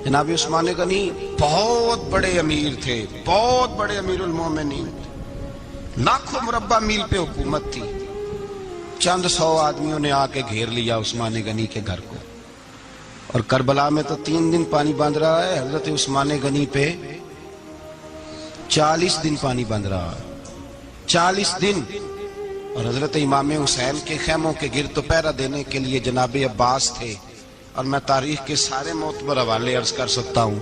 جناب عثمان غنی بہت بڑے امیر تھے، بہت بڑے امیر المومنین، لاکھوں مربع میل پہ حکومت تھی۔ چند سو آدمیوں نے آ کے گھیر لیا عثمان غنی کے گھر کو، اور کربلا میں تو 3 دن پانی بند رہا ہے، حضرت عثمان غنی پہ 40 دن پانی بند رہا ہے، 40 دن۔ اور حضرت امام حسین کے خیموں کے گرد پہرا دینے کے لیے جناب عباس تھے۔ اور میں تاریخ کے سارے معتبر حوالے عرض کر سکتا ہوں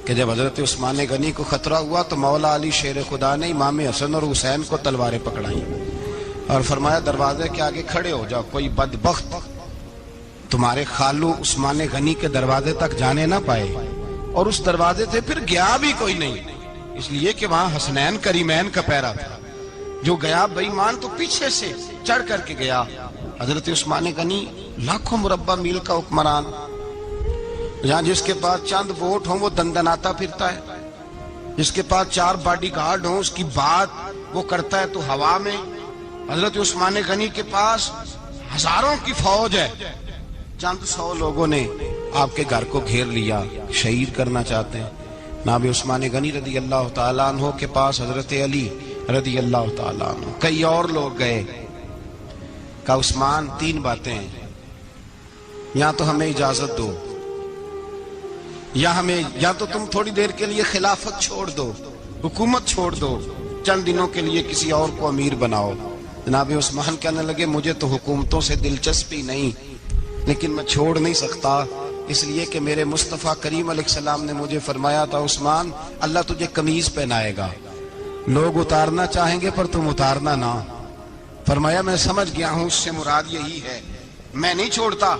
کہ جب حضرت عثمان غنی کو خطرہ ہوا تو مولا علی شیر خدا نے امام حسن اور حسین کو تلواریں پکڑائیں اور فرمایا دروازے کے آگے کھڑے ہو جاؤ، کوئی بدبخت تمہارے خالو عثمان غنی کے دروازے تک جانے نہ پائے۔ اور اس دروازے سے پھر گیا بھی کوئی نہیں، اس لیے کہ وہاں حسنین کریمین کا پہرا تھا۔ جو گیا بے ایمان تو پیچھے سے چڑھ کر کے گیا۔ حضرت عثمان غنی لاکھوں مربع میل کا حکمران، جہاں جس کے پاس چند ووٹ ہوں وہ دندناتا پھرتا ہے، جس کے پاس 4 باڈی گارڈ ہوں اس کی بات وہ کرتا ہے تو ہوا میں۔ حضرت عثمان غنی کے پاس ہزاروں کی فوج ہے، چند 100 لوگوں نے آپ کے گھر کو گھیر لیا، شہید کرنا چاہتے ہیں۔ جناب عثمان غنی رضی اللہ تعالیٰ عنہ کے پاس حضرت علی رضی اللہ تعالیٰ عنہ، کئی اور لوگ گئے۔ کہا عثمان 3 باتیں ہیں، یا تو ہمیں اجازت دو، یا تو تم تھوڑی دیر کے لیے خلافت چھوڑ دو، حکومت چھوڑ دو، چند دنوں کے لیے کسی اور کو امیر بناؤ۔ جناب عثمان کہنے لگے مجھے تو حکومتوں سے دلچسپی نہیں، لیکن میں چھوڑ نہیں سکتا، اس لیے کہ میرے مصطفیٰ کریم علیہ السلام نے مجھے فرمایا تھا عثمان اللہ تجھے قمیض پہنائے گا، لوگ اتارنا چاہیں گے پر تم اتارنا نہ۔ فرمایا میں سمجھ گیا ہوں، اس سے مراد یہی ہے، میں نہیں چھوڑتا۔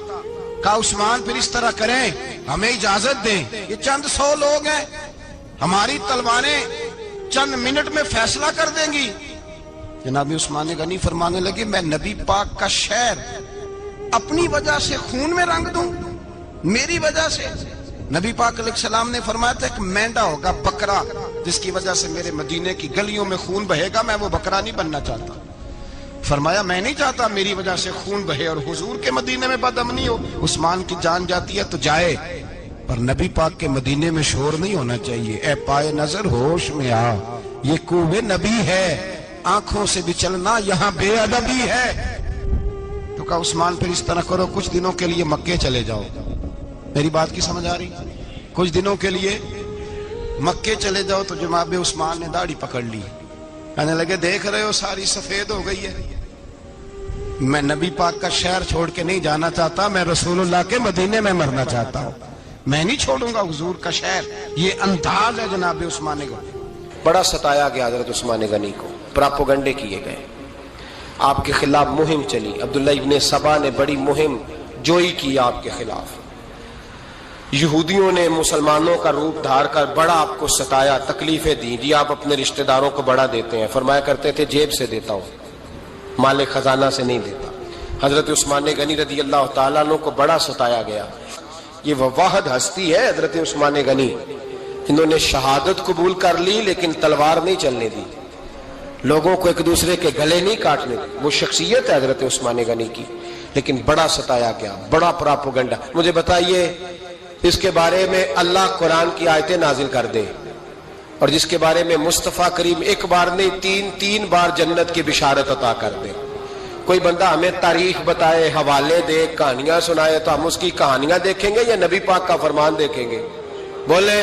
کہا عثمان پھر اس طرح کریں، ہمیں اجازت دیں، یہ چند 100 لوگ ہیں، ہماری تلواریں چند منٹ میں فیصلہ کر دیں گی۔ جناب عثمان غنی فرمانے لگے میں نبی پاک کا شہر اپنی وجہ سے خون میں رنگ دوں، میری وجہ سے؟ نبی پاک علیہ السلام نے فرمایا تھا ایک مینڈا ہوگا، بکرا، جس کی وجہ سے میرے مدینے کی گلیوں میں خون بہے گا، میں وہ بکرا نہیں بننا چاہتا۔ فرمایا میں نہیں چاہتا میری وجہ سے خون بہے اور حضور کے مدینے میں بدامنی ہو۔ عثمان کی جان جاتی ہے تو جائے، پر نبی پاک کے مدینے میں شور نہیں ہونا چاہیے۔ اے پائے نظر ہوش میں آ، یہ کوہ نبی ہے، آنکھوں سے بھی چلنا یہاں بے ادبی ہے۔ تو کہا عثمان پھر اس طرح کرو، کچھ دنوں کے لیے مکے چلے جاؤ۔ میری بات کی سمجھ آ رہی؟ کچھ دنوں کے لیے مکے چلے جاؤ۔ تو جناب عثمان نے داڑھی پکڑ لی، کہنے لگے دیکھ رہے ہو ساری سفید ہو گئی ہے، میں نبی پاک کا شہر چھوڑ کے نہیں جانا چاہتا، میں رسول اللہ کے مدینے میں مرنا چاہتا ہوں، میں نہیں چھوڑوں گا حضور کا شہر۔ یہ انداز ہے جناب عثمان غنی۔ بڑا ستایا گیا حضرت عثمان غنی کو، پراپوگنڈے کیے گئے، آپ کے خلاف مہم چلی، عبداللہ ابن سبا نے بڑی مہم جوئی کی آپ کے خلاف۔ یہودیوں نے مسلمانوں کا روپ دھار کر بڑا آپ کو ستایا، تکلیفیں دی، جی آپ اپنے رشتہ داروں کو بڑا دیتے ہیں، فرمایا کرتے تھے جیب سے دیتا ہوں، مال خزانہ سے نہیں دیتا۔ حضرت عثمان غنی رضی اللہ تعالیٰ عنہ کو بڑا ستایا گیا۔ یہ وہ واحد ہستی ہے حضرت عثمان غنی، انہوں نے شہادت قبول کر لی لیکن تلوار نہیں چلنے دی، لوگوں کو ایک دوسرے کے گلے نہیں کاٹنے دی۔ وہ شخصیت ہے حضرت عثمان غنی کی، لیکن بڑا ستایا گیا، بڑا پراپوگنڈا۔ مجھے بتائیے اس کے بارے میں اللہ قرآن کی آیتیں نازل کر دے، اور جس کے بارے میں مصطفیٰ کریم ایک بار نہیں تین بار جنت کی بشارت عطا کر دے، کوئی بندہ ہمیں تاریخ بتائے، حوالے دے، کہانیاں سنائے، تو ہم اس کی کہانیاں دیکھیں گے یا نبی پاک کا فرمان دیکھیں گے؟ بولیں،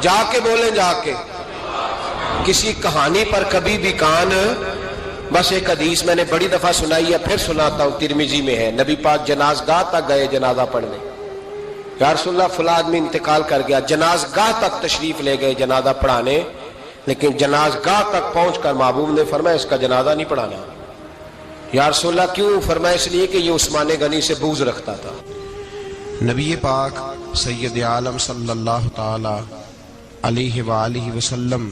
جا کے بولیں، جا کے۔ کسی کہانی پر کبھی بھی کان، بس ایک حدیث میں نے بڑی دفعہ سنائی ہے، پھر سناتا ہوں، ترمذی میں ہے، نبی پاک جنازگاہ تک گئے جنازہ پڑھنے، یا رسول اللہ فلاں آدمی انتقال کر گیا، جنازگاہ تک تشریف لے گئے جنازہ پڑھانے، لیکن جنازگاہ تک پہنچ کر محبوب نے فرمایا اس کا جنازہ نہیں پڑھانا۔ یا رسول اللہ کیوں؟ فرمایا اس لیے کہ یہ عثمان غنی سے بغض رکھتا تھا۔ نبی پاک سید عالم صلی اللہ تعالی علیہ وآلہ وسلم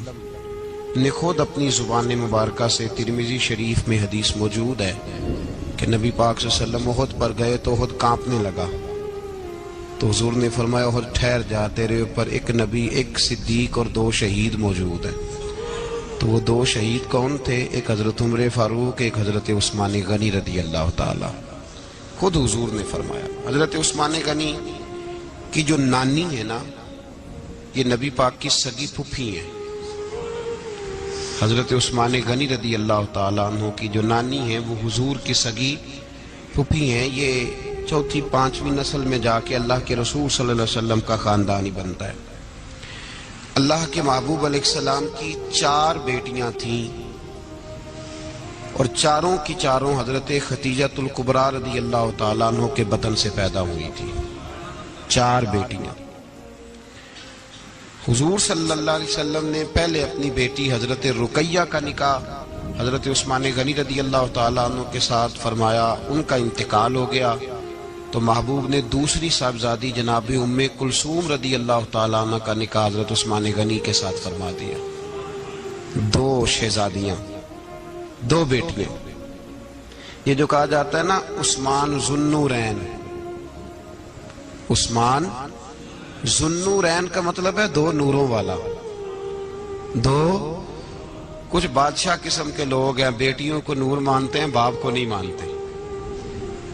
نے خود اپنی زبان مبارکہ سے، ترمذی شریف میں حدیث موجود ہے کہ نبی پاک صلی اللہ علیہ وسلم احد پر گئے تو احد کانپنے لگا، تو حضور نے فرمایا احد ٹھہر جا، تیرے اوپر ایک نبی، ایک صدیق اور 2 شہید موجود ہیں۔ تو وہ 2 شہید کون تھے؟ ایک حضرت عمر فاروق، ایک حضرت عثمان غنی رضی اللہ تعالی۔ خود حضور نے فرمایا۔ حضرت عثمان غنی کی جو نانی ہے نا، یہ نبی پاک کی سگی پھوپھی ہیں۔ حضرت عثمان غنی رضی اللہ تعالیٰ عنہ کی جو نانی ہیں وہ حضور کی سگی پھوپھی ہیں۔ یہ چوتھی پانچویں نسل میں جا کے اللہ کے رسول صلی اللہ علیہ وسلم کا خاندانی بنتا ہے۔ اللہ کے محبوب علیہ السلام کی 4 بیٹیاں تھیں، اور چاروں کی چاروں حضرت خدیجۃ الکبریٰ رضی اللہ تعالیٰ عنہ کے بطن سے پیدا ہوئی تھی۔ 4 بیٹیاں۔ حضور صلی اللہ علیہ وسلم نے پہلے اپنی بیٹی حضرت رقیہ کا نکاح حضرت عثمان غنی رضی اللہ تعالیٰ عنہ کے ساتھ فرمایا، ان کا انتقال ہو گیا تو محبوب نے دوسری صاحبزادی جناب ام کلثوم رضی اللہ تعالیٰ عنہ کا نکاح حضرت عثمان غنی کے ساتھ فرما دیا۔ 2 شہزادیاں، 2 بیٹیاں۔ یہ جو کہا جاتا ہے نا عثمان ذو النورین، عثمان ذو النورین کا مطلب ہے 2 نوروں والا۔ 2 کچھ بادشاہ قسم کے لوگ ہیں، بیٹیوں کو نور مانتے ہیں، باپ کو نہیں مانتے۔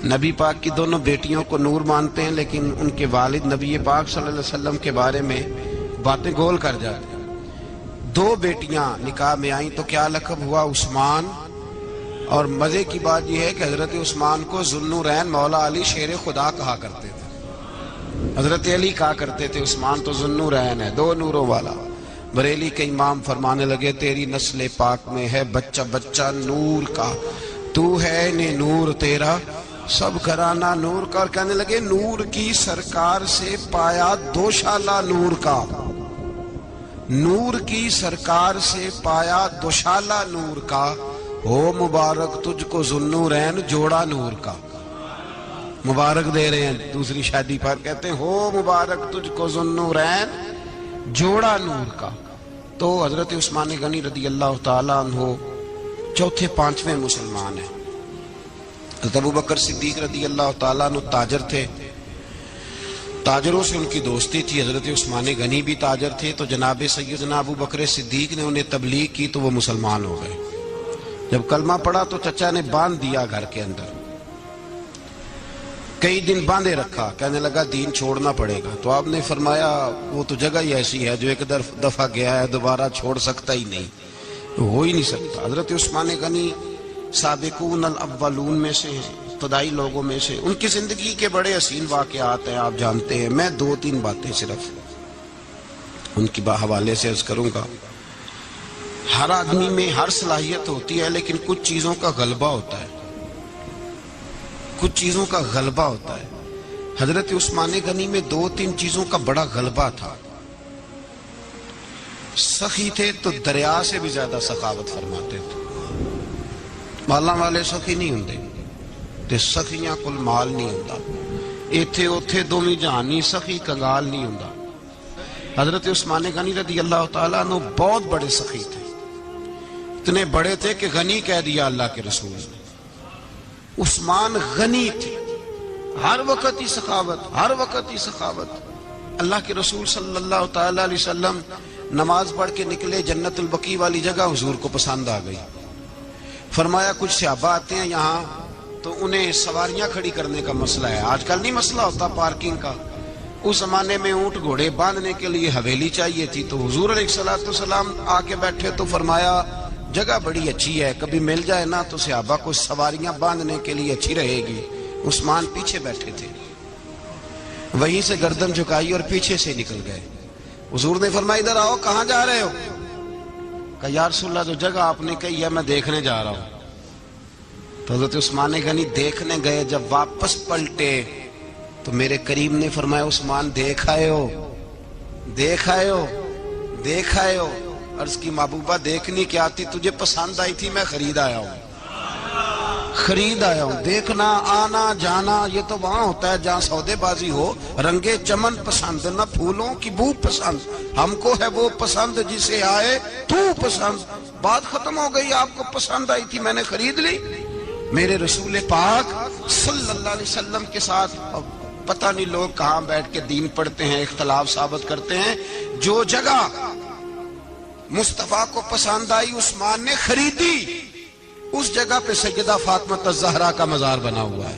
نبی پاک کی دونوں بیٹیوں کو نور مانتے ہیں، لیکن ان کے والد نبی پاک صلی اللہ علیہ وسلم کے بارے میں باتیں گول کر جاتے ہیں۔ 2 بیٹیاں نکاح میں آئیں تو کیا لقب ہوا؟ عثمان۔ اور مزے کی بات یہ ہے کہ حضرت عثمان کو ذو النورین مولا علی شیر خدا کہا کرتے تھے، حضرت علی کہا کرتے تھے عثمان تو ذو النورین ہے، 2 نوروں والا۔ بریلی کے امام فرمانے لگے تیری نسل پاک میں ہے بچہ بچہ نور کا، تو ہے نے نور تیرا سب گھرانہ نور کا۔ اور کہنے لگے نور کی سرکار سے پایا 2 شالہ نور کا، نور کی سرکار سے پایا 2 شالہ نور کا، ہو مبارک تجھ کو ذو النورین جوڑا نور کا۔ مبارک دے رہے ہیں دوسری شادی پر، کہتے ہیں ہو مبارک تجھ کو ذو النورین جوڑا نور کا۔ تو حضرت عثمان غنی رضی اللہ تعالیٰ عنہ 4 5ویں مسلمان ہیں۔ حضرت ابو بکر صدیق رضی اللہ تعالیٰ عنہ تاجر تھے، تاجروں سے ان کی دوستی تھی۔ حضرت عثمان غنی بھی تاجر تھے، تو جناب سیدنا ابو بکر صدیق نے انہیں تبلیغ کی تو وہ مسلمان ہو گئے۔ جب کلمہ پڑھا تو چچا نے باندھ دیا گھر کے اندر، کئی دن باندھے رکھا، کہنے لگا دین چھوڑنا پڑے گا۔ تو آپ نے فرمایا وہ تو جگہ ہی ایسی ہے جو ایک دفعہ گیا ہے دوبارہ چھوڑ سکتا ہی نہیں، ہو ہی نہیں سکتا۔ حضرت عثمان غنی سابقون الاولون میں سے ہیں، ابتدائی لوگوں میں سے۔ ان کی زندگی کے بڑے حسین واقعات ہیں، آپ جانتے ہیں۔ میں 2-3 باتیں صرف ان کی حوالے سے عرض کروں گا۔ ہر آدمی میں ہر صلاحیت ہوتی ہے، لیکن کچھ چیزوں کا غلبہ ہوتا ہے، کچھ چیزوں کا غلبہ ہوتا ہے۔ حضرت عثمان غنی میں 2-3 چیزوں کا بڑا غلبہ تھا۔ سخی تھے تو دریا سے بھی زیادہ سخاوت فرماتے تھے۔ مالاں والے سخی نہیں ہوندے تے سخیاں کل مال نہیں ہوندا، ایتھے اوتھے دوویں جہانی سخی کنگال نہیں ہوندا۔ حضرت عثمان غنی رضی اللہ تعالیٰ عنہ بہت بڑے سخی تھے، اتنے بڑے تھے کہ غنی کہہ دیا اللہ کے رسول نے۔ عثمان غنی تھے، ہر وقت ہی سخاوت، ہر وقت ہی سخاوت۔ اللہ کے رسول صلی اللہ تعالیٰ علیہ وسلم نماز پڑھ کے نکلے، جنت البقیع والی جگہ حضور کو پسند آ گئی۔ فرمایا کچھ صحابہ آتے ہیں یہاں تو انہیں سواریاں کھڑی کرنے کا مسئلہ ہے۔ آج کل نہیں مسئلہ ہوتا پارکنگ کا، اس زمانے میں اونٹ گھوڑے باندھنے کے لیے حویلی چاہیے تھی۔ تو حضور علیہ السلام آ کے بیٹھے تو فرمایا جگہ بڑی اچھی ہے، کبھی مل جائے نا تو صحابہ کو سواریاں باندھنے کے لیے اچھی رہے گی۔ عثمان پیچھے بیٹھے تھے، وہیں سے گردن جھکائی اور پیچھے سے نکل گئے۔ حضور نے فرمایا ادھر آؤ، کہاں جا رہے ہو؟ کہا یا رسول اللہ جو جگہ آپ نے کہی ہے میں دیکھنے جا رہا ہوں۔ تو حضرت عثمان غنی دیکھنے گئے، جب واپس پلٹے تو میرے کریم نے فرمایا عثمان دیکھ آئے ہو، دیکھ آئے ہو، دیکھ آئے ہو؟ عرض کی محبوبہ دیکھنی کیا تھی، تجھے پسند آئی تھی، میں خرید آیا ہوں، خرید آیا ہوں۔ دیکھنا آنا جانا یہ تو وہاں ہوتا ہے جہاں سودے بازی ہو، رنگے چمن پسند نہ پھولوں کی بو پسند، ہم کو ہے وہ پسند جسے آئے تو پسند۔ بات ختم ہو گئی، آپ کو پسند آئی تھی میں نے خرید لی۔ میرے رسول پاک صلی اللہ علیہ وسلم کے ساتھ پتہ نہیں لوگ کہاں بیٹھ کے دین پڑھتے ہیں، اختلاف ثابت کرتے ہیں۔ جو جگہ مصطفیٰ کو پسند آئی عثمان نے خریدی، اس جگہ پہ سیدہ فاطمہ الزہرا کا مزار بنا ہوا ہے۔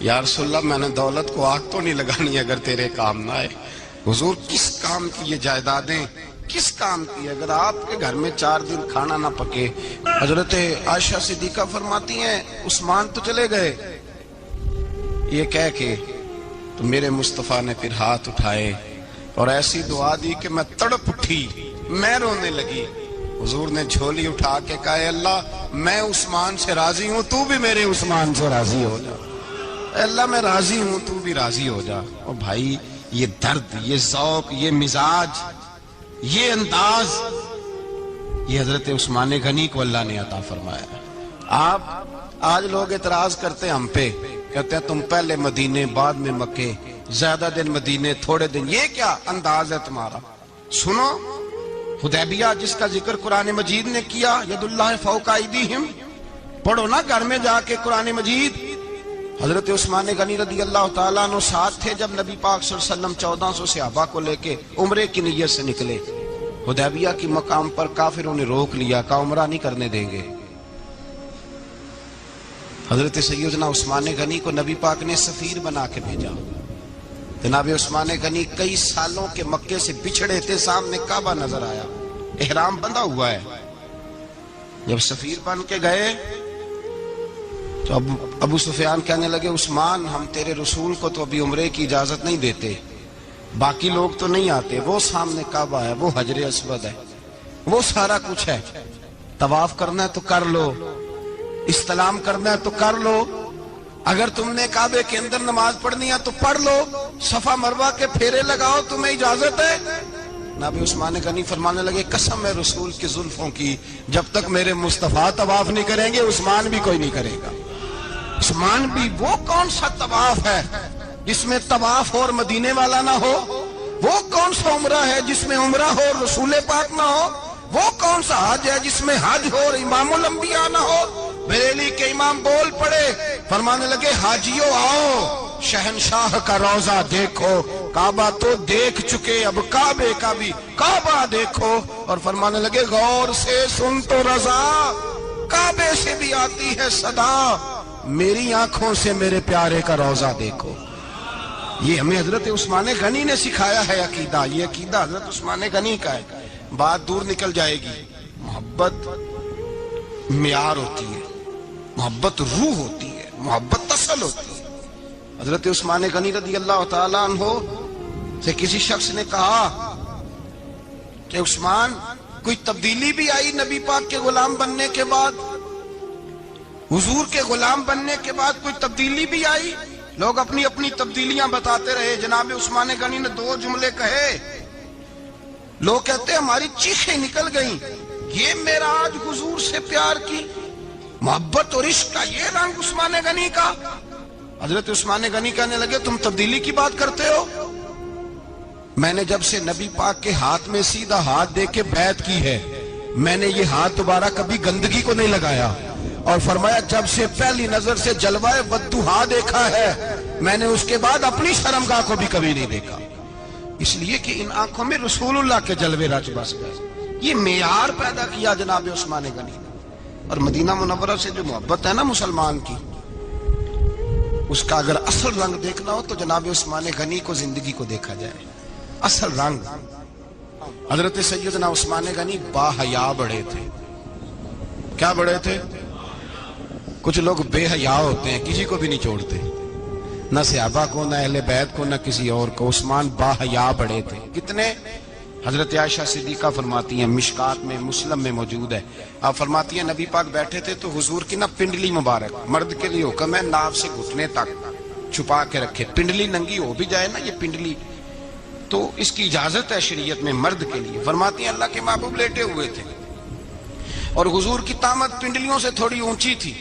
یا رسول اللہ میں نے دولت کو آگ تو نہیں لگانی اگر تیرے کام نہ آئے. حضور کس کام کی یہ جائیدادیں, کس کام کی؟ اگر آپ کے گھر میں 4 دن کھانا نہ پکے. حضرت عائشہ صدیقہ فرماتی ہیں عثمان تو چلے گئے یہ کہہ کے, تو میرے مصطفیٰ نے پھر ہاتھ اٹھائے اور ایسی دعا دی کہ میں تڑپ اٹھی, میں رونے لگی. حضور نے جھولی اٹھا کے کہا اے اللہ میں عثمان سے راضی ہوں, تو بھی میرے عثمان سے راضی ہو جا. اے اللہ میں راضی ہوں, تو بھی راضی ہو جا. اور بھائی یہ درد, یہ ذوق, یہ مزاج, یہ انداز, یہ حضرت عثمان غنی کو اللہ نے عطا فرمایا. آپ آج لوگ اعتراض کرتے ہیں ہم پہ, کہتے ہیں تم پہلے مدینے بعد میں مکے, زیادہ دن مدینے تھوڑے دن, یہ کیا انداز ہے تمہارا؟ سنو حدیبیہ جس کا ذکر قرآن مجید نے کیا, ید اللہ فوق ایدیہم, پڑھو نا گھر میں جا کے قرآن مجید. حضرت عثمان غنی رضی اللہ تعالیٰ عنہ ساتھ تھے جب نبی پاک صلی اللہ علیہ وسلم 1400 صحابہ کو لے کے عمرے کی نیت سے نکلے. حدیبیہ کی مقام پر کافروں نے روک لیا, کہا عمرہ نہیں کرنے دیں گے. حضرت سیدنا عثمان غنی کو نبی پاک نے سفیر بنا کے بھیجا. جناب عثمان غنی کئی سالوں کے مکے سے بچھڑے تھے, سامنے کعبہ نظر آیا, احرام بندھا ہوا ہے. جب سفیر بن کے گئے تو ابو سفیان کہنے لگے عثمان ہم تیرے رسول کو تو ابھی عمرے کی اجازت نہیں دیتے, باقی لوگ تو نہیں آتے, وہ سامنے کعبہ ہے, وہ حجر اسود ہے, وہ سارا کچھ ہے, طواف کرنا ہے تو کر لو, استلام کرنا ہے تو کر لو, اگر تم نے کعبے کے اندر نماز پڑھنی ہے تو پڑھ لو, صفا مروہ کے پھیرے لگاؤ, تمہیں اجازت ہے. نبی عثمان غنی فرمانے لگے قسم ہے رسول کی زلفوں کی, جب تک میرے مصطفیٰ طواف نہیں کریں گے عثمان بھی کوئی نہیں کرے گا. عثمان بھی وہ کون سا طواف ہے جس میں طواف اور مدینے والا نہ ہو؟ وہ کون سا عمرہ ہے جس میں عمرہ ہو اور رسول پاک نہ ہو؟ وہ کون سا حج ہے جس میں حج ہو اور امام الانبیاء نہ ہو؟ بریلی کے امام بول پڑے, فرمانے لگے حاجیو آؤ شہنشاہ کا روضہ دیکھو, کعبہ تو دیکھ چکے اب کعبے کا بھی کعبہ دیکھو. اور فرمانے لگے غور سے سن تو رضا, کعبے سے بھی آتی ہے صدا, میری آنکھوں سے میرے پیارے کا روضہ دیکھو. یہ ہمیں حضرت عثمان غنی نے سکھایا ہے عقیدہ, یہ عقیدہ حضرت عثمان غنی کا ہے. بات دور نکل جائے گی. محبت معیار ہوتی ہے, محبت روح ہوتی ہے, محبت اصل ہوتی ہے. حضرت عثمان غنی رضی اللہ تعالیٰ عنہ سے کسی شخص نے کہا کہ عثمان کوئی تبدیلی بھی آئی نبی پاک کے غلام بننے کے بعد؟ حضور کے غلام بننے کے بعد کوئی تبدیلی بھی آئی؟ لوگ اپنی اپنی تبدیلیاں بتاتے رہے. جناب عثمان غنی نے 2 جملے کہے, لوگ کہتے ہیں ہماری چیخیں نکل گئیں, یہ معراج حضور سے پیار کی محبت اور عشق کا یہ رنگ عثمان غنی کا. حضرت عثمان غنی کہنے لگے تم تبدیلی کی بات کرتے ہو, میں نے جب سے نبی پاک کے ہاتھ میں سیدھا ہاتھ دے کے بیعت کی ہے, میں نے یہ ہاتھ دوبارہ کبھی گندگی کو نہیں لگایا. اور فرمایا جب سے پہلی نظر سے جلوہ والضحیٰ دیکھا ہے, میں نے اس کے بعد اپنی شرمگاہ کو بھی کبھی نہیں دیکھا, اس لیے کہ ان آنکھوں میں رسول اللہ کے جلوے رچ بس گئے. یہ معیار پیدا کیا جناب عثمان غنی نے. اور مدینہ منورہ سے جو محبت ہے نا مسلمان کی, اس کا اگر اصل رنگ دیکھنا ہو تو جناب عثمان غنی کو زندگی کو دیکھا جائے. اصل رنگ. حضرت سیدنا عثمان غنی با حیا بڑے تھے. کیا بڑے تھے؟ کچھ لوگ بے حیا ہوتے ہیں, کسی کو بھی نہیں چھوڑتے, نہ صحابہ کو, نہ اہل بیت کو, نہ کسی اور کو. عثمان با حیا بڑے تھے. کتنے؟ حضرت عائشہ صدیقہ فرماتی ہیں, مشکات میں مسلم میں موجود ہے, آپ فرماتی ہیں نبی پاک بیٹھے تھے تو حضور کی نا پنڈلی مبارک, مرد کے لیے حکم ہے ناف سے گھٹنے تک چھپا کے رکھے, پنڈلی ننگی ہو بھی جائے نا یہ پنڈلی تو اس کی اجازت ہے شریعت میں مرد کے لیے. فرماتی ہیں اللہ کے محبوب لیٹے ہوئے تھے اور حضور کی طامت پنڈلیوں سے تھوڑی اونچی تھی,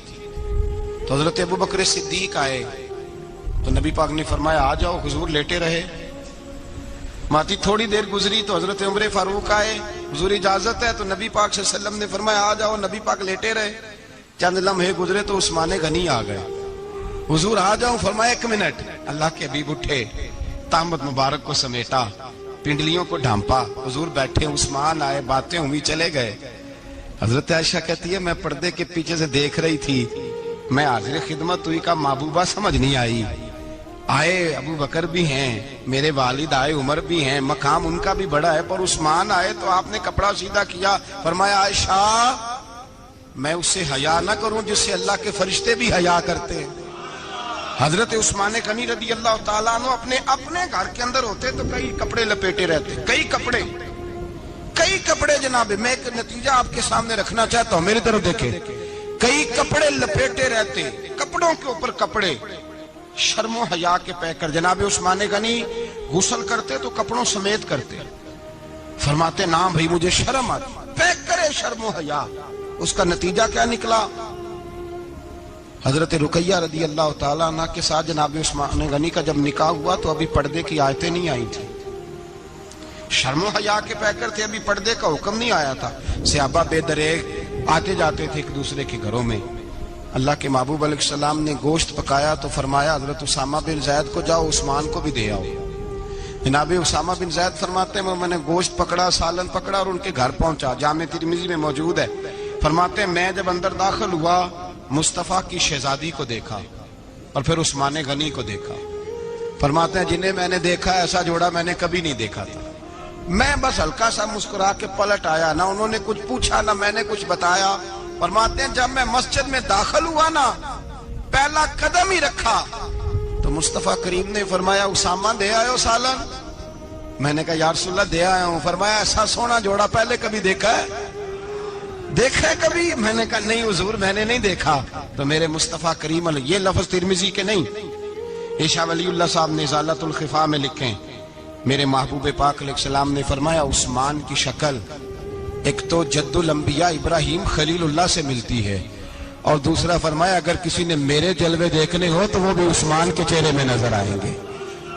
تو حضرت ابو بکر صدیق آئے تو نبی پاک نے فرمایا آ جاؤ. حضور لیٹے رہے. ماتی تھوڑی دیر گزری تو حضرت عمر فاروق آئے, حضور اجازت ہے, تو نبی پاک صلی اللہ علیہ وسلم نے فرمایا آ جاؤ. نبی پاک لیٹے رہے. چند لمحے گزرے تو عثمان غنی آ گئے. حضور آ جاؤ. فرمایا 1 منٹ. اللہ کے حبیب اٹھے, طامت مبارک کو سمیٹا, پنڈلیوں کو ڈھانپا, حضور بیٹھے, عثمان آئے, باتیں ہوئی, چلے گئے. حضرت عائشہ کہتی ہے میں پردے کے پیچھے سے دیکھ رہی تھی میں حاضر خدمت ہوئی، کا محبوبہ سمجھ نہیں آئی، آئے ابو بکر بھی ہیں، میرے والد آئے، عمر بھی ہیں، مقام ان کا بھی بڑا ہے، پر عثمان آئے تو آپ نے کپڑا سیدھا کیا، فرمایا عائشہ میں اس سے حیا نہ کروں جس سے اللہ کے فرشتے بھی حیا کرتے ہیں۔ حضرت عثمان غنی رضی اللہ تعالیٰ عنہ اپنے گھر کے اندر ہوتے تو کئی کپڑے لپیٹے رہتے، کئی کپڑے جناب، میں ایک نتیجہ آپ کے سامنے رکھنا چاہتا ہوں، میری طرف دیکھیں، کئی کپڑے لپیٹے رہتے، کپڑوں کے اوپر کپڑے، شرم و حیا کے پیکر۔ جناب عثمان غنی غسل کرتے تو کپڑوں سمیت کرتے، فرماتے نام بھائی مجھے شرم آتی، پیکر شرم و حیا۔ اس کا نتیجہ کیا نکلا؟ حضرت رقیہ رضی اللہ تعالیٰ عنہ کے ساتھ جناب عثمان غنی کا جب نکاح ہوا تو ابھی پردے کی آیتیں نہیں آئی تھی، شرم و حیا کے پیکر تھے، ابھی پردے کا حکم نہیں آیا تھا، صحابہ بے دریغ آتے جاتے تھے ایک دوسرے کے گھروں میں۔ اللہ کے محبوب علیہ السلام نے گوشت پکایا تو فرمایا حضرت اسامہ بن زید کو جاؤ عثمان کو بھی دے آؤ۔ جناب اسامہ بن زید فرماتے ہیں میں نے گوشت پکڑا، سالن پکڑا اور ان کے گھر پہنچا، جامع ترمذی میں موجود ہے، فرماتے ہیں میں جب اندر داخل ہوا مصطفیٰ کی شہزادی کو دیکھا اور پھر عثمان غنی کو دیکھا، فرماتے ہیں جنہیں میں نے دیکھا ایسا جوڑا میں نے کبھی نہیں دیکھا تھا، میں بس ہلکا سا مسکرا کے پلٹ آیا، نہ انہوں نے کچھ پوچھا نہ میں نے کچھ بتایا۔ فرماتے ہیں جب میں مسجد میں داخل ہوا نا، پہلا قدم ہی رکھا تو مصطفیٰ کریم نے فرمایا اسامہ دے آئے ہو سالن؟ میں نے کہا یا رسول اللہ دے آیا ہوں۔ فرمایا ایسا سونا جوڑا پہلے کبھی دیکھا ہے؟ دیکھا ہے کبھی؟ میں نے کہا نہیں حضور میں نے نہیں دیکھا۔ تو میرے مصطفیٰ کریم علیہ، یہ لفظ ترمذی کے نہیں، شاہ ولی اللہ صاحب نے ازالۃ الخفا میں لکھیں، میرے محبوب پاک علیہ السلام نے فرمایا عثمان کی شکل ایک تو جد الانبیاء ابراہیم خلیل اللہ سے ملتی ہے، اور دوسرا فرمایا اگر کسی نے میرے جلوے دیکھنے ہو تو وہ بھی عثمان کے چہرے میں نظر آئیں گے۔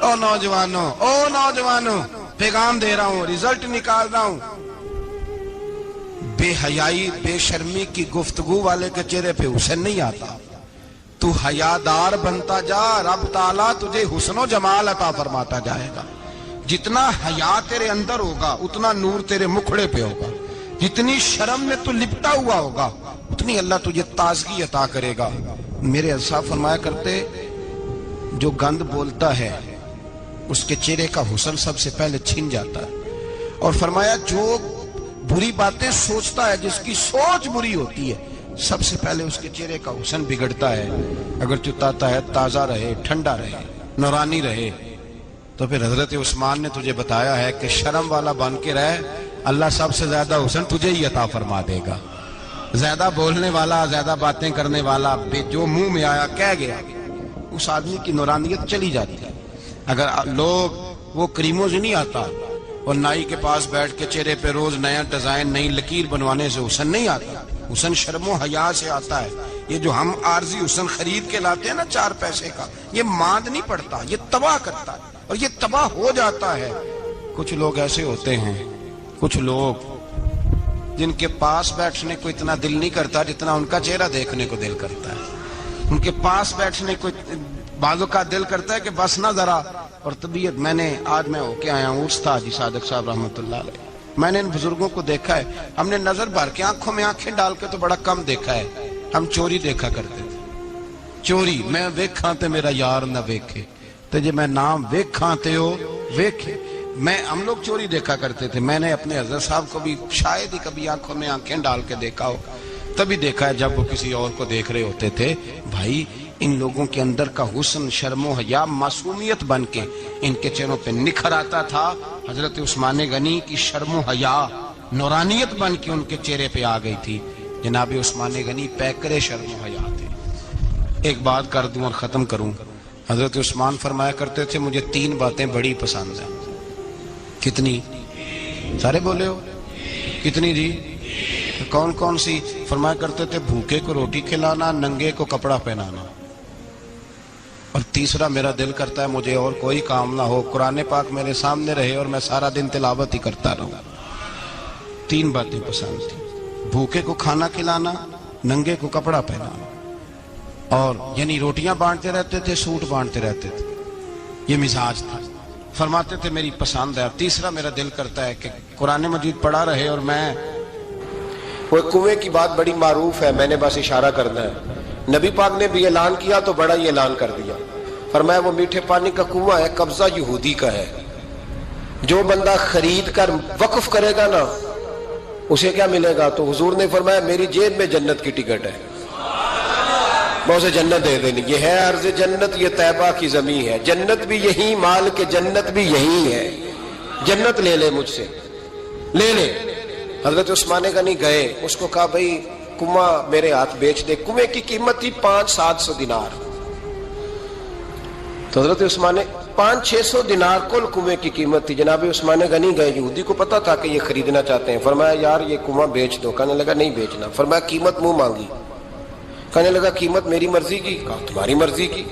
او نوجوانوں پیغام دے رہا ہوں، رزلٹ نکال رہا ہوں، بے حیائی بے شرمی کی گفتگو والے کے چہرے پہ حسن نہیں آتا، تو حیادار بنتا جا، رب تعالیٰ تجھے حسن و جمال عطا فرماتا جائے گا۔ جتنا حیا تیرے اندر ہوگا اتنا نور تیرے مکھڑے پہ ہوگا، جتنی شرم میں تو لپٹا ہوا ہوگا اتنی اللہ تجھے تازگی عطا کرے گا۔ میرے صاحب فرمایا کرتے جو گند بولتا ہے اس کے چہرے کا حسن سب سے پہلے چھن جاتا ہے، اور فرمایا جو بری باتیں سوچتا ہے جس کی سوچ بری ہوتی ہے سب سے پہلے اس کے چہرے کا حسن بگڑتا ہے۔ اگر چاہتا ہے تازہ رہے، ٹھنڈا رہے، نورانی رہے، تو پھر حضرت عثمان نے تجھے بتایا ہے کہ شرم والا بن کے رہ، اللہ سب سے زیادہ حسن تجھے ہی عطا فرما دے گا۔ زیادہ بولنے والا، زیادہ باتیں کرنے والا، جو منہ میں آیا کہہ گیا، اس آدمی کی نورانیت چلی جاتی ہے۔ اگر لوگ وہ کریموں سے نہیں آتا اور نائی کے پاس بیٹھ کے چہرے پہ روز نیا ڈیزائن نئی لکیر بنوانے سے حسن نہیں آتا، حسن شرم و حیا سے آتا ہے۔ یہ جو ہم عارضی حسن خرید کے لاتے ہیں نا 4 پیسے کا، یہ ماند نہیں پڑتا، یہ تباہ کرتا ہے اور یہ تباہ ہو جاتا ہے۔ کچھ لوگ ایسے ہوتے ہیں، کچھ لوگ جن کے پاس بیٹھنے کو اتنا دل نہیں کرتا جتنا ان کا چہرہ دیکھنے کو دل کرتا ہے۔ ان کے پاس بیٹھنے کو بعضوں کا دل کرتا ہے کہ بس نہ ذرا، اور طبیعت آج میں ہو کے آیا ہوں استاد جی صادق صاحب رحمۃ اللہ علیہ، میں نے ان بزرگوں کو دیکھا ہے، ہم نے نظر بھر کے آنکھوں میں آنکھیں ڈال کے تو بڑا کم دیکھا ہے، ہم چوری دیکھا کرتے تھے، چوری میں ویکھاں تے میرا یار نہ ویکھے، تو جی میں نام ویکھاں تے ہو ویکھے، ہم لوگ چوری دیکھا کرتے تھے۔ میں نے اپنے حضرت صاحب کو بھی شاید ہی کبھی آنکھوں میں آنکھیں ڈال کے دیکھا ہو، تبھی دیکھا ہے جب وہ کسی اور کو دیکھ رہے ہوتے تھے۔ بھائی ان لوگوں کے اندر کا حسن، شرم و حیا، معصومیت بن کے ان کے چہروں پہ نکھر آتا تھا۔ حضرت عثمان غنی کی شرم و حیا نورانیت بن کے ان کے چہرے پہ آ گئی تھی۔ جناب عثمان غنی پیکر شرم و حیا تھے۔ ایک بات کر دوں اور ختم کروں، حضرت عثمان فرمایا کرتے تھے مجھے 3 باتیں بڑی پسند ہیں۔ کتنی؟ سارے بولے ہو کتنی جی؟ کون کون سی؟ فرمایا کرتے تھے بھوکے کو روٹی کھلانا، ننگے کو کپڑا پہنانا، اور تیسرا میرا دل کرتا ہے مجھے اور کوئی کام نہ ہو، قرآن پاک میرے سامنے رہے اور میں سارا دن تلاوت ہی کرتا رہوں۔ 3 باتیں پسند تھی، بھوکے کو کھانا کھلانا، ننگے کو کپڑا پہنانا، اور یعنی روٹیاں بانٹتے رہتے تھے، سوٹ بانٹتے رہتے تھے، یہ مزاج تھا۔ فرماتے تھے میری پسند ہے۔ تیسرا میرا دل کرتا ہے کہ قرآن مجید پڑھا رہے اور میں وہ کنویں کی بات بڑی معروف ہے، میں نے بس اشارہ کرنا ہے۔ نبی پاک نے بھی اعلان کیا تو بڑا ہی اعلان کر دیا، فرمایا وہ میٹھے پانی کا کنواں ہے، قبضہ یہودی کا ہے، جو بندہ خرید کر وقف کرے گا نا اسے کیا ملے گا؟ تو حضور نے فرمایا میری جیب میں جنت کی ٹکٹ ہے، میں اسے جنت دے دینی، یہ ہے عرض جنت، یہ طیبہ کی زمین ہے، جنت بھی یہی، مال کے جنت بھی یہی ہے، جنت لے لے مجھ سے، لے لے۔ حضرت عثمان غنی گئے، اس کو کہا بھائی کنواں میرے ہاتھ بیچ دے۔ کنویں کی قیمت تھی 500-700 دینار، تو حضرت عثمان 500-600 دینار کل کنویں کی قیمت تھی۔ جناب عثمان غنی گئے، یہودی کو پتا تھا کہ یہ خریدنا چاہتے ہیں، فرمایا یار یہ کنواں بیچ دو، کہنے لگا نہیں بیچنا، فرمایا قیمت منہ مانگی، کہنے لگا قیمت میری مرضی کی، کہا تمہاری مرضی کی،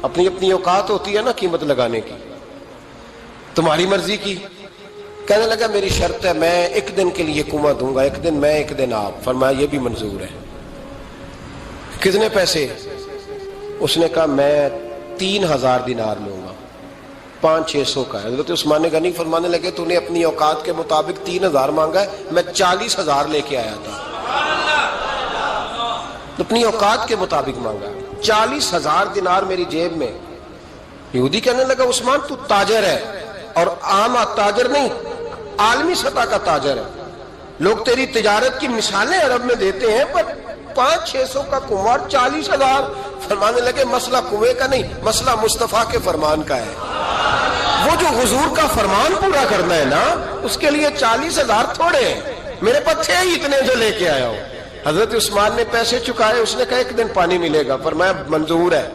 اپنی اپنی اوقات ہوتی ہے نا قیمت لگانے کی، تمہاری مرضی کی۔ کہنے لگا میری شرط ہے میں ایک دن کے لیے کنواں دوں گا، ایک دن میں ایک دن آپ۔ فرمایا یہ بھی منظور ہے۔ کتنے پیسے؟ اس نے کہا میں 3000 دینار لوں گا، 500-600 کا ہے۔ حضرت عثمان غنی فرمانے لگے تو نے اپنی اوقات کے مطابق 3000 مانگا ہے، میں 40,000 لے کے آیا تھا، اپنی اوقات کے مطابق مانگا، 40,000 دینار میری جیب میں۔ یہودی کہنے لگا عثمان تو تاجر ہے، اور عام تاجر نہیں، عالمی سطح کا تاجر ہے، لوگ تیری تجارت کی مثالیں عرب میں دیتے ہیں، پر 500-600 کا کنواں 40,000۔ فرمانے لگے مسئلہ کنویں کا نہیں، مسئلہ مصطفیٰ کے فرمان کا ہے، وہ جو حضور کا فرمان پورا کرنا ہے نا، اس کے لیے 40,000 تھوڑے ہیں، میرے پاس تھے ہی اتنے جو لے کے آیا ہوں۔ حضرت عثمان نے پیسے چکائے، اس نے کہا ایک دن پانی ملے گا، فرمایا منظور ہے۔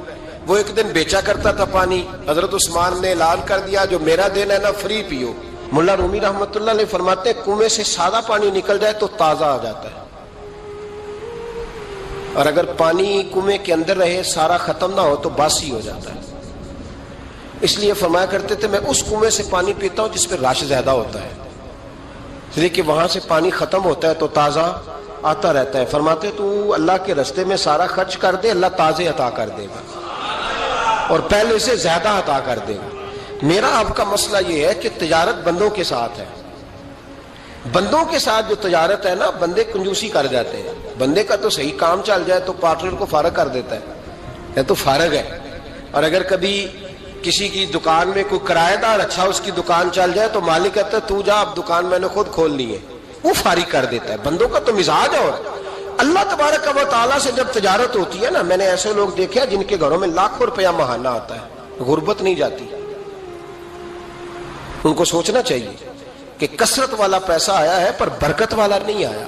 وہ ایک دن بیچا کرتا تھا پانی، حضرت عثمان نے اعلان کر دیا جو میرا دن ہے نا فری پیو۔ ملا رومی رحمۃ اللہ علیہ فرماتے ہیں کنویں سے سادہ پانی نکل جائے تو تازہ آ جاتا ہے، اور اگر پانی کنویں کے اندر رہے سارا ختم نہ ہو تو باسی ہو جاتا ہے۔ اس لیے فرمایا کرتے تھے میں اس کنویں سے پانی پیتا ہوں جس پہ رش زیادہ ہوتا ہے، اس لیے کہ وہاں سے پانی ختم ہوتا ہے تو تازہ آتا رہتا ہے۔ فرماتے تو اللہ کے راستے میں سارا خرچ کر دے، اللہ تازے عطا کر دے گا اور پہلے سے زیادہ عطا کر دے گا۔ میرا آپ کا مسئلہ یہ ہے کہ تجارت بندوں کے ساتھ ہے، بندوں کے ساتھ جو تجارت ہے نا، بندے کنجوسی کر جاتے ہیں، بندے کا تو صحیح کام چل جائے تو پارٹنر کو فارغ کر دیتا ہے، یہ تو فارغ ہے، اور اگر کبھی کسی کی دکان میں کوئی کرایہ دار اچھا اس کی دکان چل جائے تو مالک کہتا ہے تو جا، اب دکان میں نے خود کھول لی ہے، وہ فارغ کر دیتا ہے۔ بندوں کا تو مزاج ہے۔ اور اللہ تبارک و تعالیٰ سے جب تجارت ہوتی ہے نا، میں نے ایسے لوگ دیکھے جن کے گھروں میں لاکھوں روپیہ ماہانہ آتا ہے، غربت نہیں جاتی۔ ان کو سوچنا چاہیے کہ کثرت والا پیسہ آیا ہے پر برکت والا نہیں آیا۔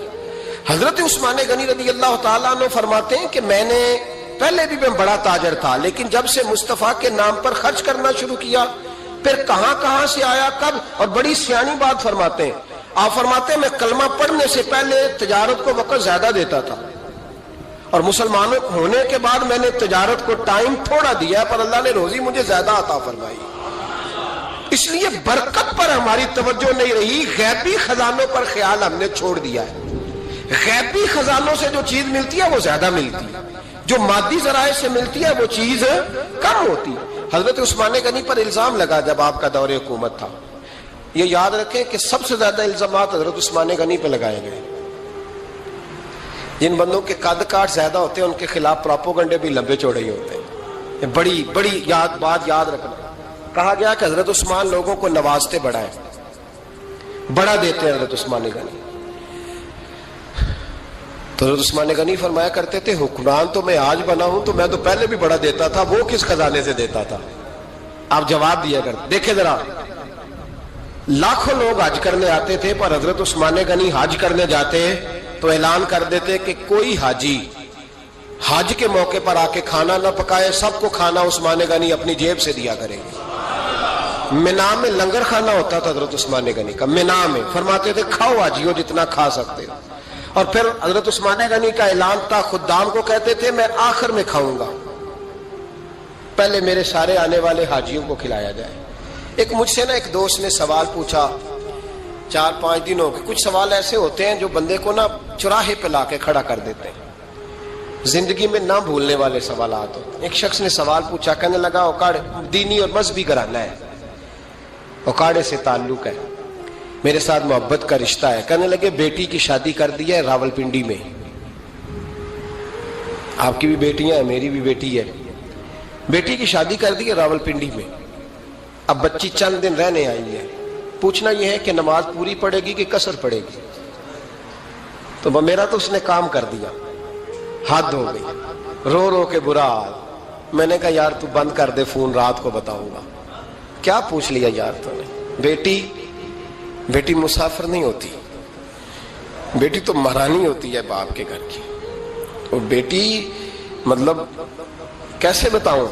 حضرت عثمان غنی رضی اللہ تعالیٰ عنہ فرماتے ہیں کہ میں نے پہلے بھی میں بڑا تاجر تھا، لیکن جب سے مصطفیٰ کے نام پر خرچ کرنا شروع کیا، پھر کہاں کہاں سے آیا کب، اور بڑی سیانی بات فرماتے ہیں۔ آپ فرماتے ہیں میں کلمہ پڑھنے سے پہلے تجارت کو وقت زیادہ دیتا تھا، اور مسلمان ہونے کے بعد میں نے تجارت کو ٹائم تھوڑا دیا، پر اللہ نے روزی مجھے زیادہ عطا فرمائی۔ اس لیے برکت پر ہماری توجہ نہیں رہی، غیبی خزانوں پر خیال ہم نے چھوڑ دیا ہے۔ غیبی خزانوں سے جو چیز ملتی ہے وہ زیادہ ملتی ہے، جو مادی ذرائع سے ملتی ہے وہ چیز کم ہوتی ہے۔ حضرت عثمان غنی پر الزام لگا جب آپ کا دور حکومت تھا، یہ یاد رکھیں کہ سب سے زیادہ الزامات حضرت عثمان غنی پہ لگائے گئے۔ جن بندوں کے قد کاٹ زیادہ ہوتے ہیں ان کے خلاف پراپوگنڈے بھی لمبے چوڑے ہی ہوتے ہیں۔ بڑی بڑی بات یاد رکھنا، کہا گیا کہ حضرت عثمان لوگوں کو نوازتے بڑا ہے، بڑا دیتے ہیں حضرت عثمان غنی۔ تو حضرت عثمان غنی فرمایا کرتے تھے حکمران تو میں آج بنا ہوں تو میں تو پہلے بھی بڑا دیتا تھا، وہ کس خزانے سے دیتا تھا؟ آپ جواب دیا کرتے۔ دیکھیں ذرا، لاکھوں لوگ حج کرنے آتے تھے، پر حضرت عثمان غنی حج کرنے جاتے تو اعلان کر دیتے کہ کوئی حاجی حج کے موقع پر آ کے کھانا نہ پکائے، سب کو کھانا عثمان غنی اپنی جیب سے دیا کریں گے۔ مینا میں لنگر کھانا ہوتا تھا حضرت عثمان غنی کا، مینا میں، فرماتے تھے کھاؤ حاجیو جتنا کھا سکتے ہو۔ اور پھر حضرت عثمان غنی کا اعلان تھا، خدام کو کہتے تھے میں آخر میں کھاؤں گا، پہلے میرے سارے آنے والے حاجیوں کو کھلایا جائے۔ ایک مجھ سے نا ایک دوست نے سوال پوچھا 4-5 دنوں کے، کچھ سوال ایسے ہوتے ہیں جو بندے کو نا چوراہے پہ لا کے کھڑا کر دیتے ہیں، زندگی میں نہ بھولنے والے سوالات ہوتے ہیں۔ ایک شخص نے سوال پوچھا، کہنے لگا اوکاڑے دینی اور مذہبی گھرانہ ہے، اوکاڑے سے تعلق ہے، میرے ساتھ محبت کا رشتہ ہے۔ کہنے لگے بیٹی کی شادی کر دی ہے راولپنڈی میں، آپ کی بھی بیٹیاں ہیں, میری بھی بیٹی ہے. بیٹی کی شادی کر دی ہے راولپنڈی میں. اب بچی چند دن رہنے آئی ہے. پوچھنا یہ ہے کہ نماز پوری پڑے گی کہ قصر پڑے گی. تو میرا تو اس نے کام کر دیا, حد ہو گئی, رو رو کے برا حال. میں نے کہا یار تو بند کر دے فون, رات کو بتاؤں گا. کیا پوچھ لیا یار تو نے. بیٹی مسافر نہیں ہوتی, بیٹی تو مہرانی ہوتی ہے باپ کے گھر کی. اور بیٹی مطلب کیسے بتاؤں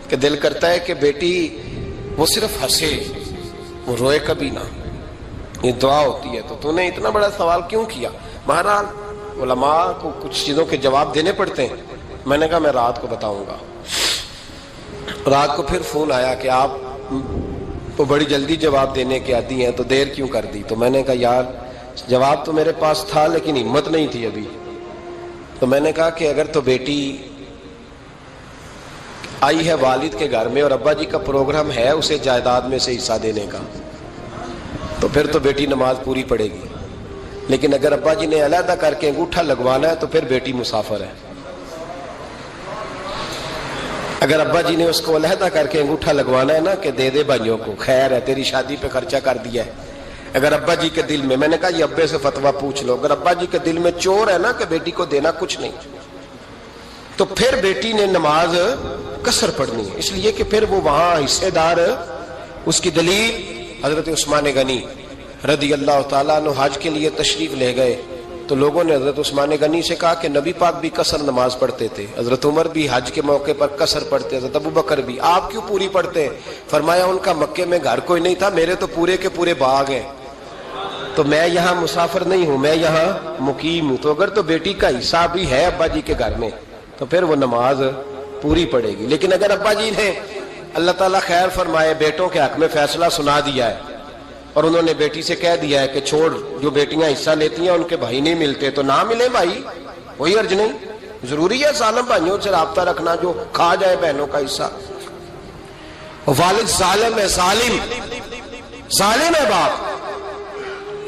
کہ دل کرتا ہے کہ بیٹی وہ صرف ہنسے, وہ روئے کبھی نہ. یہ دعا ہوتی ہے. تو نے اتنا بڑا سوال کیوں کیا؟ بہرحال علماء کو کچھ چیزوں کے جواب دینے پڑتے ہیں. میں نے کہا میں رات کو بتاؤں گا. رات کو پھر فون آیا کہ آپ تو بڑی جلدی جواب دینے کے عادی ہیں, تو دیر کیوں کر دی؟ تو میں نے کہا یار جواب تو میرے پاس تھا لیکن ہمت نہیں تھی ابھی. تو میں نے کہا کہ اگر تو بیٹی آئی ہے والد کے گھر میں اور ابا جی کا پروگرام ہے اسے جائیداد میں سے حصہ دینے کا, تو پھر تو بیٹی نماز پوری پڑے گی. لیکن اگر ابا جی نے علیحدہ کر کے انگوٹھا لگوانا ہے تو پھر بیٹی مسافر ہے. اگر ابا جی نے اس کو علیحدہ کر کے انگوٹھا لگوانا ہے نا کہ دے دے بھائیوں کو, خیر ہے تیری شادی پہ خرچہ کر دیا ہے. اگر ابا جی کے دل میں نے کہا یہ ابے سے فتویٰ پوچھ لو, اگر ابا جی کے دل میں چور ہے نا کہ بیٹی کو دینا کچھ نہیں, تو پھر بیٹی نے نماز قصر پڑھنی ہے. اس لیے کہ پھر وہ وہاں حصے دار. اس کی دلیل حضرت عثمان غنی رضی اللہ تعالیٰ عنہ حج کے لیے تشریف لے گئے تو لوگوں نے حضرت عثمان غنی سے کہا کہ نبی پاک بھی قصر نماز پڑھتے تھے, حضرت عمر بھی حج کے موقع پر قصر پڑھتے, حضرت ابو بکر بھی, آپ کیوں پوری پڑھتے ہیں؟ فرمایا ان کا مکے میں گھر کوئی نہیں تھا, میرے تو پورے کے پورے باغ ہیں, تو میں یہاں مسافر نہیں ہوں, میں یہاں مقیم ہوں. تو اگر تو بیٹی کا حصہ بھی ہے ابا جی کے گھر میں تو پھر وہ نماز پوری پڑے گی. لیکن اگر ابا جی نے اللہ تعالیٰ خیر فرمائے بیٹوں کے حق میں فیصلہ سنا دیا ہے اور انہوں نے بیٹی سے کہہ دیا ہے کہ چھوڑ, جو بیٹیاں حصہ لیتی ہیں ان کے بھائی نہیں ملتے, تو نہ ملے بھائی, کوئی حرج نہیں. ضروری ہے ظالم بھائیوں سے رابطہ رکھنا جو کھا جائے بہنوں کا حصہ. والد ظالم ہے, ظالم ہے باپ,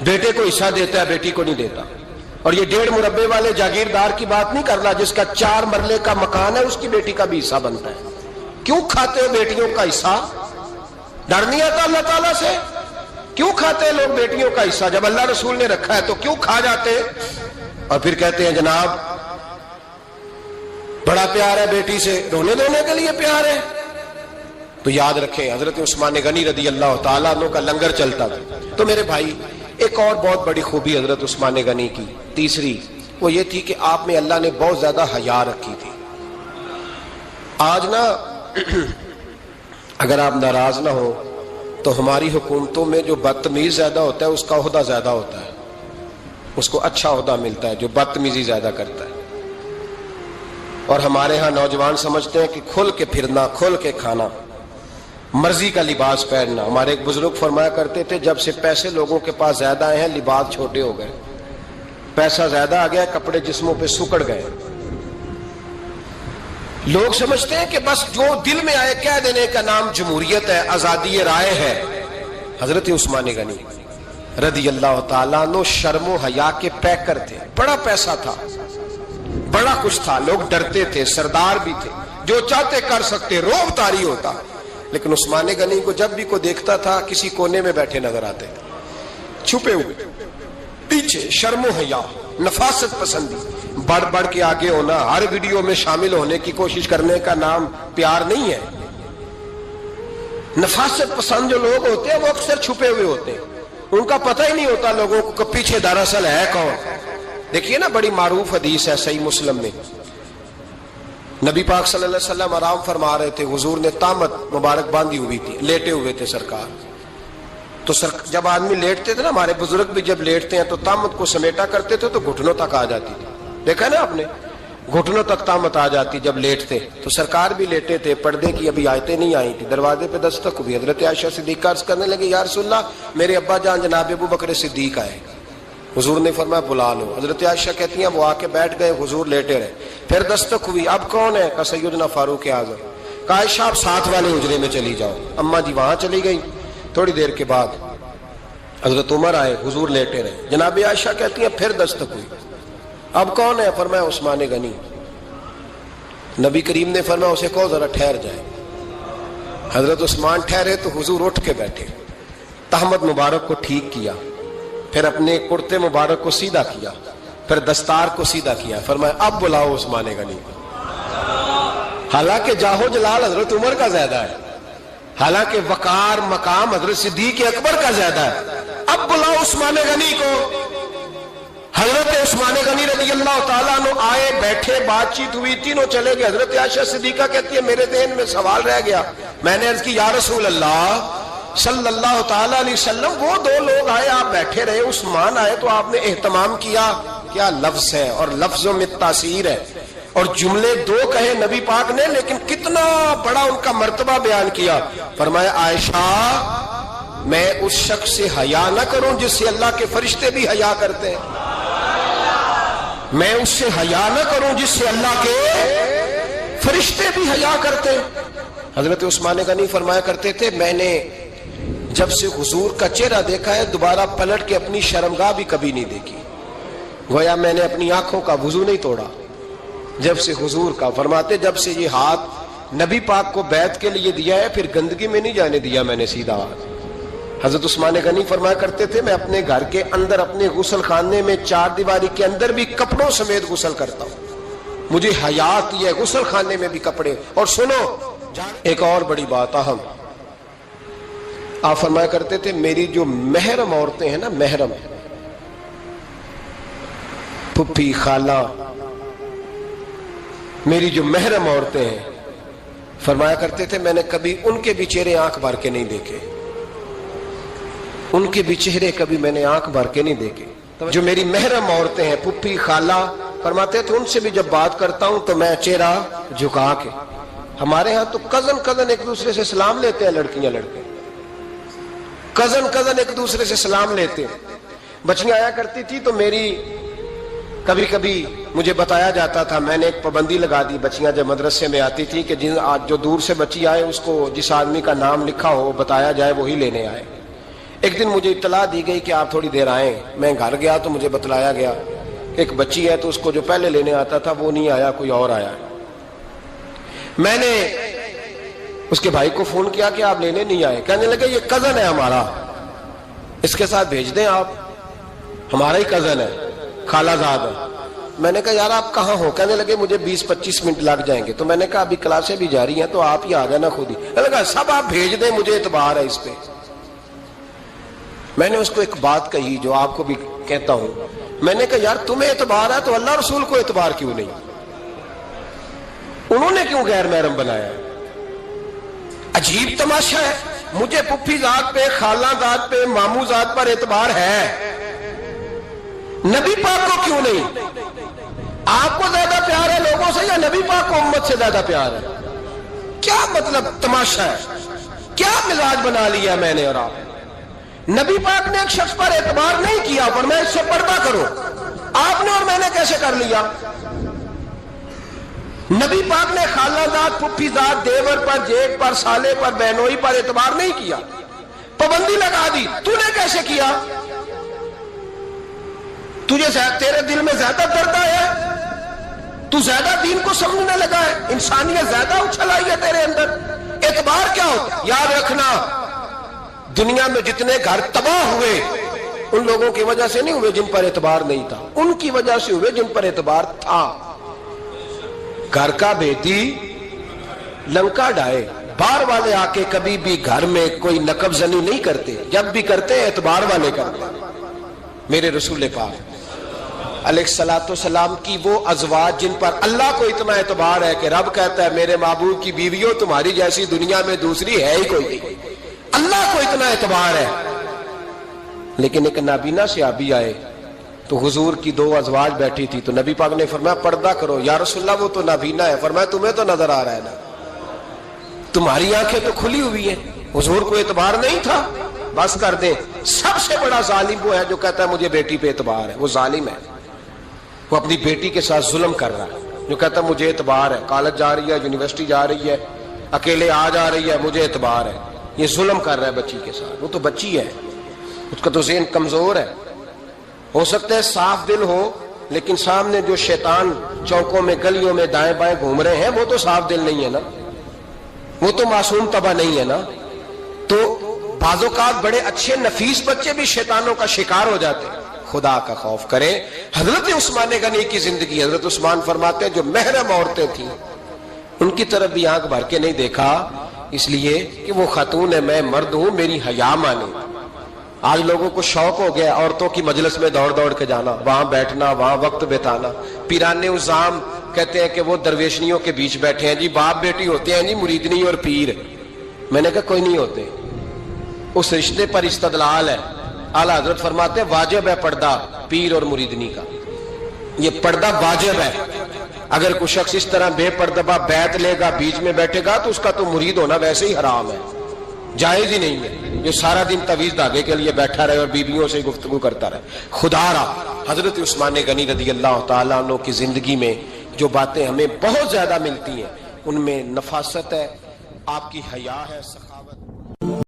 بیٹے کو حصہ دیتا ہے بیٹی کو نہیں دیتا. اور یہ 1.5 مربے والے جاگیردار کی بات نہیں کر رہا جس کا 4 مرلے کا مکان ہے, اس کی بیٹی کا بھی حصہ بنتا ہے. کیوں کھاتے ہو بیٹیوں کا حصہ؟ ڈر نہیں آتا اللہ تعالیٰ سے؟ کیوں کھاتے ہیں لوگ بیٹیوں کا حصہ؟ جب اللہ رسول نے رکھا ہے تو کیوں کھا جاتے اور پھر کہتے ہیں جناب بڑا پیار ہے بیٹی سے, رونے دھونے کے لیے پیار ہے. تو یاد رکھیں حضرت عثمان غنی رضی اللہ تعالیٰ عنہ کا لنگر چلتا تھا. تو میرے بھائی ایک اور بہت بڑی خوبی حضرت عثمان غنی کی تیسری وہ یہ تھی کہ آپ میں اللہ نے بہت زیادہ حیا رکھی تھی. آج نا اگر آپ ناراض نہ ہو تو ہماری حکومتوں میں جو بدتمیز زیادہ ہوتا ہے اس کا عہدہ زیادہ ہوتا ہے, اس کو اچھا عہدہ ملتا ہے جو بدتمیزی زیادہ کرتا ہے. اور ہمارے ہاں نوجوان سمجھتے ہیں کہ کھل کے پھرنا, کھل کے کھانا, مرضی کا لباس پہننا. ہمارے ایک بزرگ فرمایا کرتے تھے جب سے پیسے لوگوں کے پاس زیادہ آئے ہیں لباس چھوٹے ہو گئے, پیسہ زیادہ آ گیا کپڑے جسموں پہ سکڑ گئے. لوگ سمجھتے ہیں کہ بس جو دل میں آئے کہہ دینے کا نام جمہوریت ہے, آزادی رائے ہے. حضرت عثمان غنی رضی اللہ تعالیٰ عنہ شرم و حیا کے پیکر تھے, بڑا پیسہ تھا, بڑا کچھ تھا, لوگ ڈرتے تھے, سردار بھی تھے, جو چاہتے کر سکتے, روب طاری ہوتا. لیکن عثمان غنی کو جب بھی کوئی دیکھتا تھا کسی کونے میں بیٹھے نظر آتے تھے, چھپے ہوئے, پیچھے, شرم و حیا, نفاست پسندی, بڑھ بڑھ کے آگے ہونا, ہر ویڈیو میں شامل ہونے کی کوشش کرنے کا نام پیار نہیں ہے. نفاست پسند جو لوگ ہوتے ہیں وہ اکثر چھپے ہوئے ہوتے ہیں, ان کا پتہ ہی نہیں ہوتا لوگوں کو کہ پیچھے دراصل ہے کون. دیکھیے نا بڑی معروف حدیث ہے صحیح مسلم میں, نبی پاک صلی اللہ علیہ وسلم آرام فرما رہے تھے, حضور نے تامت مبارک باندھی ہوئی تھی, لیٹے ہوئے تھے سرکار. تو جب آدمی لیٹتے تھے نا, ہمارے بزرگ بھی جب لیٹتے ہیں تو تامت کو سمیٹا کرتے تھے تو گھٹنوں تک آ جاتی تھی, دیکھا نا آپ نے, گھٹنوں تک تامت آ جاتی جب لیٹتے. تو سرکار بھی لیٹے تھے, پردے کی ابھی آیتیں نہیں آئی تھی, دروازے پہ دستک ہوئی. حضرت عائشہ صدیقہ عرض کرنے لگے یا رسول اللہ میرے ابا جان جناب ابو بکر صدیق آئے. حضور نے فرمایا بلا لو. حضرت عائشہ کہتی ہیں وہ آ کے بیٹھ گئے, حضور لیٹے رہے. پھر دستک ہوئی, اب کون ہے؟ کہا سیدنا فاروق اعظم. کہا عائشہ آپ ساتھ والے حجرے میں چلی جاؤ. اماں جی وہاں چلی گئی. تھوڑی دیر کے بعد حضرت عمر آئے, حضور لیٹے رہے. جناب عائشہ کہتی ہیں پھر دستک ہوئی, اب کون ہے؟ فرمایا عثمان غنی. نبی کریم نے فرمایا اسے کہو ذرا ٹھہر جائے. حضرت عثمان ٹھہرے تو حضور اٹھ کے بیٹھے, تہمد مبارک کو ٹھیک کیا, پھر اپنے کرتے مبارک کو سیدھا کیا, پھر دستار کو سیدھا کیا, فرمایا اب بلاؤ عثمان غنی کو. حالانکہ جاہو جلال حضرت عمر کا زیادہ ہے, حالانکہ وقار مقام حضرت صدیق اکبر کا زیادہ ہے, اب بلاؤ عثمان غنی کو. حضرت عثمان غنی رضی اللہ تعالیٰ عنہ آئے, بیٹھے, بات چیت ہوئی, تینوں چلے گئے. حضرت عائشہ صدیقہ کہتی ہے میرے ذہن میں سوال رہ گیا, میں نے عرض کی یا رسول اللہ صلی اللہ تعالیٰ علیہ وسلم وہ دو لوگ آئے, آپ بیٹھے رہے, عثمان آئے تو آپ نے اہتمام کیا. کیا لفظ ہے, اور لفظوں میں تاثیر ہے, اور جملے دو کہے نبی پاک نے, لیکن کتنا بڑا ان کا مرتبہ بیان کیا. فرمایا عائشہ میں اس شخص سے حیا نہ کروں جس سے اللہ کے فرشتے بھی حیا کرتے ہیں, میں اس سے حیا نہ کروں جس سے اللہ کے فرشتے بھی حیا کرتے ہیں. حضرت عثمان غنی فرمایا کرتے تھے میں نے جب سے حضور کا چہرہ دیکھا ہے دوبارہ پلٹ کے اپنی شرمگاہ بھی کبھی نہیں دیکھی, گویا میں نے اپنی آنکھوں کا وضو نہیں توڑا جب سے حضور کا. فرماتے جب سے یہ ہاتھ نبی پاک کو بیعت کے لیے دیا ہے پھر گندگی میں نہیں جانے دیا میں نے سیدھا ہاتھ. حضرت عثمان غنی فرمایا کرتے تھے میں اپنے گھر کے اندر اپنے غسل خانے میں چار دیواری کے اندر بھی کپڑوں سمیت غسل کرتا ہوں, مجھے حیات یہ غسل خانے میں بھی کپڑے. اور سنو ایک اور بڑی بات اہم, آپ فرمایا کرتے تھے میری جو محرم عورتیں ہیں نا, محرم پھپھی خالہ, میری جو محرم عورتیں ہیں, فرمایا کرتے تھے میں نے کبھی ان کے بھی چہرے آنکھ بھر کے نہیں دیکھے, ان کے بھی چہرے کبھی میں نے آنکھ بھر کے نہیں دیکھے. جو میری محرم عورتیں ہیں پھپھی خالہ, فرماتے تھے ان سے بھی جب بات کرتا ہوں تو میں چہرہ جھکا کے. ہمارے ہاں تو کزن ایک دوسرے سے سلام لیتے ہیں, لڑکیاں لڑکے کزن ایک دوسرے سے سلام لیتے ہیں. بچیاں آیا کرتی تھی تو میری کبھی کبھی مجھے بتایا جاتا تھا, میں نے ایک پابندی لگا دی, بچیاں جب مدرسے میں آتی تھی کہ جو دور سے بچی آئے اس کو جس آدمی کا نام لکھا ہو بتایا جائے وہی لینے آئے. ایک دن مجھے اطلاع دی گئی کہ آپ تھوڑی دیر آئیں, میں گھر گیا تو مجھے بتلایا گیا کہ ایک بچی ہے تو اس کو جو پہلے لینے آتا تھا وہ نہیں آیا, کوئی اور آیا. میں نے اس کے بھائی کو فون کیا کہ آپ لینے نہیں آئے, کہنے لگے یہ کزن ہے ہمارا, اس کے ساتھ بھیج دیں, آپ ہمارا ہی کزن ہے, خالہ زاد ہے. میں نے کہا یار آپ کہاں ہو, کہنے لگے مجھے 20-25 منٹ لگ جائیں گے. تو میں نے کہا ابھی کلاسیں بھی جاری ہیں تو آپ ہی آ جانا خود ہی. کہنے لگا سب آپ بھیج دیں, مجھے اعتبار ہے اس پہ. میں نے اس کو ایک بات کہی جو آپ کو بھی کہتا ہوں, میں نے کہا یار تمہیں اعتبار ہے تو اللہ رسول کو اعتبار کیوں نہیں, انہوں نے کیوں غیر محرم بنایا؟ عجیب تماشا ہے. مجھے پھپھی ذات پہ, خالہ ذات پہ, ماموں ذات پر اعتبار ہے, نبی پاک کو کیوں نہیں؟ آپ کو زیادہ پیار ہے لوگوں سے یا نبی پاک کو امت سے زیادہ پیار ہے؟ کیا مطلب تماشا ہے, کیا مزاج بنا لیا میں نے اور آپ؟ نبی پاک نے ایک شخص پر اعتبار نہیں کیا, پر میں اس سے پردہ کروں, آپ نے اور میں نے کیسے کر لیا؟ نبی پاک نے خالہ ذات, پھپھی ذات, دیور پر, جیٹ پر, سالے پر, بہنوئی پر اعتبار نہیں کیا, پابندی لگا دی. تو نے کیسے کیا؟ تیرے دل میں زیادہ درد ہے, تو زیادہ دین کو سمجھنے لگا ہے, انسانیت زیادہ اچھل آئی ہے تیرے اندر. اعتبار کیا ہوتا؟ یاد رکھنا دنیا میں جتنے گھر تباہ ہوئے ان لوگوں کی وجہ سے نہیں ہوئے جن پر اعتبار نہیں تھا, ان کی وجہ سے ہوئے جن پر اعتبار تھا. گھر کا بیٹی لنکا ڈائے, باہر والے آ کے کبھی بھی گھر میں کوئی نقب زنی نہیں کرتے, جب بھی کرتے اعتبار والے کرتے. میرے رسول پاک علیہ الصلوۃ والسلام کی وہ ازواج جن پر اللہ کو اتنا اعتبار ہے کہ رب کہتا ہے میرے محبوب کی بیویوں تمہاری جیسی دنیا میں دوسری ہے ہی کوئی نہیں, اللہ کو اتنا اعتبار ہے. لیکن ایک نابینا صحابی آئے تو حضور کی 2 ازواج بیٹھی تھی, تو نبی پاک نے فرمایا پردہ کرو. یا رسول اللہ وہ تو نابینا ہے. فرمایا تمہیں تو نظر آ رہا ہے نا, تمہاری آنکھیں تو کھلی ہوئی ہیں. حضور کو اعتبار نہیں تھا, بس کر دیں. سب سے بڑا ظالم وہ ہے جو کہتا ہے مجھے بیٹی پہ اعتبار ہے, وہ ظالم ہے. وہ اپنی بیٹی کے ساتھ ظلم کر رہا ہے, جو کہتا ہے مجھے اعتبار ہے, کالج جا رہی ہے, یونیورسٹی جا رہی ہے, اکیلے آ جا رہی ہے, مجھے اعتبار ہے. یہ ظلم کر رہا ہے بچی کے ساتھ. وہ تو بچی ہے, اس کا تو ذہن کمزور ہے. ہو سکتا ہے صاف دل ہو لیکن سامنے جو شیطان چوکوں میں گلیوں میں دائیں بائیں گھوم رہے ہیں وہ تو صاف دل نہیں ہے نا, وہ تو معصوم طبع نہیں ہے نا. تو بعض اوقات بڑے اچھے نفیس بچے بھی شیطانوں کا شکار ہو جاتے ہیں. خدا کا خوف کریں. حضرت عثمان غنی کی زندگی, حضرت عثمان فرماتے ہیں جو محرم عورتیں تھیں ان کی طرف بھی آنکھ بھر کے نہیں دیکھا, اس لیے کہ وہ خاتون ہے, میں مرد ہوں, میری حیا مانے. آج لوگوں کو شوق ہو گیا عورتوں کی مجلس میں دوڑ دوڑ کے جانا, وہاں بیٹھنا, وہاں وقت بتانا. پیران عظام کہتے ہیں کہ وہ درویشنیوں کے بیچ بیٹھے ہیں جی, باپ بیٹی ہوتے ہیں جی, مریدنی اور پیر. میں نے کہا کوئی نہیں ہوتے, اس رشتے پر استدلال ہے. اعلیٰ حضرت فرماتے ہیں واجب ہے پردہ پیر اور مریدنی کا, یہ پردہ واجب ہے. اگر کوئی شخص اس طرح بے پردہ بیعت لے گا, بیچ میں بیٹھے گا, تو اس کا تو مرید ہونا ویسے ہی حرام ہے, جائز ہی نہیں ہے. جو سارا دن تویز دھاگے کے لیے بیٹھا رہے اور بیویوں سے گفتگو کرتا رہے. خدا را حضرت عثمان غنی رضی اللہ تعالیٰ عنہ کی زندگی میں جو باتیں ہمیں بہت زیادہ ملتی ہیں ان میں نفاست ہے, آپ کی حیا ہے,